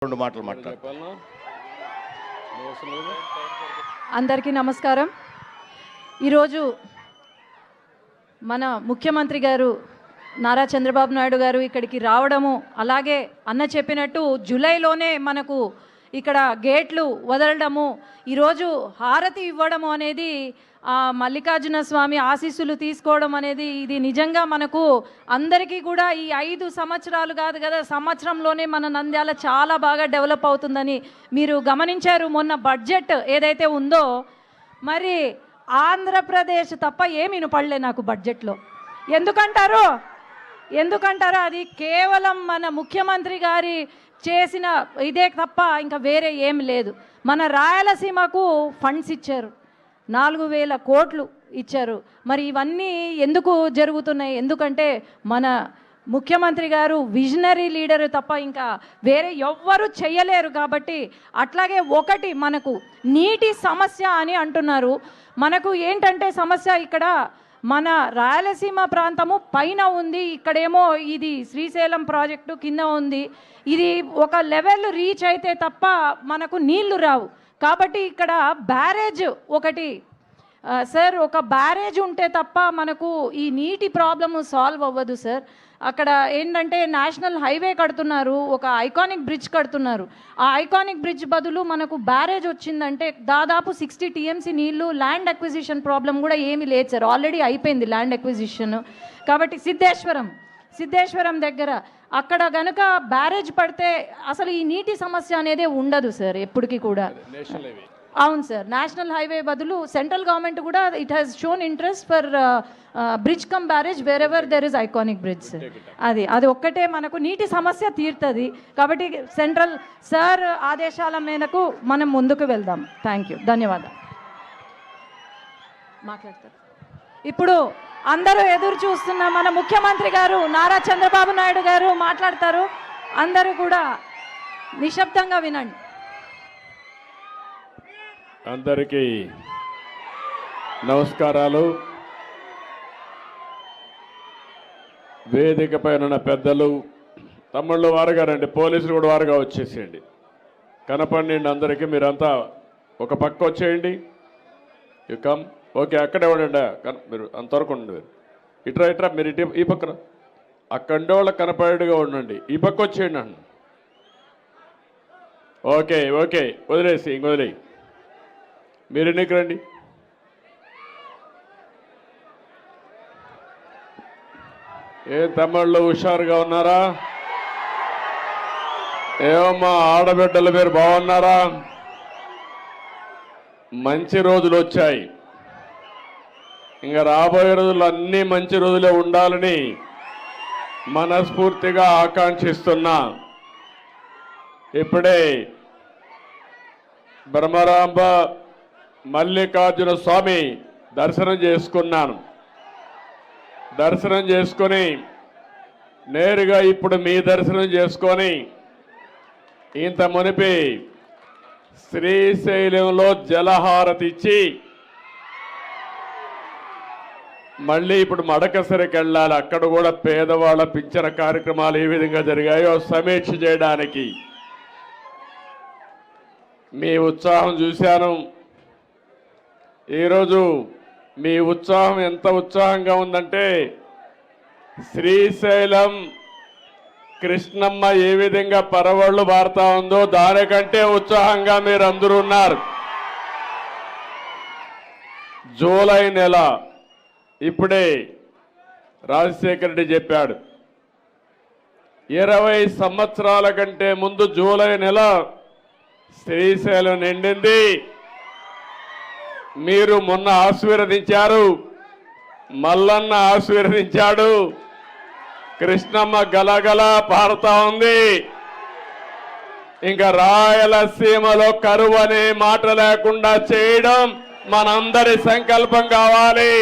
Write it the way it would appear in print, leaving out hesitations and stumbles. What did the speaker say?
రెండు మాటలు మాట్లాడు. అందరికీ నమస్కారం. ఈరోజు మన ముఖ్యమంత్రి గారు నారా చంద్రబాబు నాయుడు గారు ఇక్కడికి రావడము, అలాగే అన్న చెప్పినట్టు జూలైలోనే మనకు ఇక్కడ గేట్లు వదలడము, ఈరోజు హారతి ఇవ్వడము అనేది మల్లికార్జున స్వామి ఆశీస్సులు తీసుకోవడం అనేది ఇది నిజంగా మనకు అందరికీ కూడా ఈ 5 సంవత్సరాలు కాదు కదా, సంవత్సరంలోనే మన నంద్యాల చాలా బాగా డెవలప్ అవుతుందని మీరు గమనించారు. మొన్న బడ్జెట్ ఏదైతే ఉందో, మరి ఆంధ్రప్రదేశ్ తప్ప ఏమి వినపడలే నాకు బడ్జెట్లో. ఎందుకంటారు అది కేవలం మన ముఖ్యమంత్రి గారి చేసిన ఇదే తప్ప ఇంకా వేరే ఏం లేదు. మన రాయలసీమకు ఫండ్స్ ఇచ్చారు, 4000 కోట్లు ఇచ్చారు. మరి ఇవన్నీ ఎందుకు జరుగుతున్నాయి? ఎందుకంటే మన ముఖ్యమంత్రి గారు విజనరీ లీడరు తప్ప ఇంకా వేరే ఎవ్వరూ చెయ్యలేరు. కాబట్టి అట్లాగే ఒకటి మనకు నీటి సమస్య అని అంటున్నారు. మనకు ఏంటంటే సమస్య ఇక్కడ మన రాయలసీమ ప్రాంతము పైన ఉంది, ఇక్కడేమో ఇది శ్రీశైలం ప్రాజెక్టు కింద ఉంది. ఇది ఒక లెవెల్ రీచ్ అయితే తప్ప మనకు నీళ్లు రావు. కాబట్టి ఇక్కడ బ్యారేజ్ ఒకటి సార్, ఒక బ్యారేజ్ ఉంటే తప్ప మనకు ఈ నీటి ప్రాబ్లము సాల్వ్ అవ్వదు సార్. అక్కడ ఏంటంటే నేషనల్ హైవే కడుతున్నారు, ఒక ఐకానిక్ బ్రిడ్జ్ కడుతున్నారు. ఆ ఐకానిక్ బ్రిడ్జ్ బదులు మనకు బ్యారేజ్ వచ్చిందంటే దాదాపు 60 TMC నీళ్లు. ల్యాండ్ అక్విజిషన్ ప్రాబ్లం కూడా ఏమీ లేదు సార్, ఆల్రెడీ అయిపోయింది ల్యాండ్ అక్విజిషన్. కాబట్టి సిద్ధేశ్వరం దగ్గర అక్కడ గనుక బ్యారేజ్ పడితే అసలు ఈ నీటి సమస్య అనేది ఉండదు సార్ ఎప్పటికీ కూడా. అవును సార్, నేషనల్ హైవే బదులు సెంట్రల్ గవర్నమెంట్ కూడా it has shown interest for bridge come barrage wear ever there is iconic bridge sir. అది ఒక్కటే మనకు నీటి సమస్య తీరుతుంది. కాబట్టి సెంట్రల్ సార్ ఆదేశాల మేరకు మనం ముందుకు వెళ్దాం. థ్యాంక్ యూ, ధన్యవాదాలు. మాట్లాడతారు ఇప్పుడు అందరూ ఎదురు చూస్తున్న మన ముఖ్యమంత్రి గారు నారా చంద్రబాబు నాయుడు గారు మాట్లాడతారు. అందరూ కూడా నిశ్శబ్దంగా వినండి. అందరికీ నమస్కారాలు. వేదిక పైన ఉన్న పెద్దలు, తమ్ముళ్ళు వారుగా రండి, పోలీసులు కూడా వారుగా వచ్చేసేయండి, కనపడండి అందరికీ. మీరంతా ఒక పక్క వచ్చేయండి. You come. ఓకే, అక్కడే ఉండండి, మీరు అంతవరకు ఉండండి. ఇట్రా మీరు ఇటు ఈ పక్కన అక్కడే వాళ్ళ కనపడేట్టుగా ఉండండి. ఈ పక్క వచ్చేయండి అన్న. ఓకే వదిలేసి ఇంకొదిలేయి. మీరు ఎన్నికి రండి. ఏ తమ్ముళ్ళు హుషారుగా ఉన్నారా? ఏమమ్మా ఆడబిడ్డలు మీరు బాగున్నారా? మంచి రోజులు వచ్చాయి. ఇంకా రాబోయే రోజులు అన్నీ మంచి రోజులే ఉండాలని మనస్ఫూర్తిగా ఆకాంక్షిస్తున్నా. ఇప్పుడే బ్రహ్మరాంబ మల్లికార్జున స్వామి దర్శనం చేసుకున్నాను. దర్శనం చేసుకొని నేరుగా ఇప్పుడు మీ దర్శనం చేసుకొని ఇంత మునిపి శ్రీశైలంలో జలహారతి ఇచ్చి మళ్ళీ ఇప్పుడు మడకసరికి వెళ్ళాలి. అక్కడ కూడా పేదవాళ్ళ పింఛన కార్యక్రమాలు ఏ విధంగా జరిగాయో సమీక్ష చేయడానికి మీ ఉత్సాహం చూశాను. ఈరోజు మీ ఉత్సాహం ఎంత ఉత్సాహంగా ఉందంటే, శ్రీశైలం కృష్ణమ్మ ఏ విధంగా పరవళ్ళు బారుతా ఉందో దానికంటే ఉత్సాహంగా మీరు అందరూ ఉన్నారు. జూలై నెల ఇప్పుడే రాజశేఖర రెడ్డి చెప్పాడు, 20 సంవత్సరాల కంటే ముందు జూలై నెల శ్రీశైలం నిండింది. మీరు మొన్న ఆశీర్వదించారు, మల్లన్న ఆశీర్వదించాడు, కృష్ణమ్మ గలగల పారుతా ఉంది. ఇంకా రాయలసీమలో కరువు అనే మాట లేకుండా చేయడం మనందరి సంకల్పం కావాలి.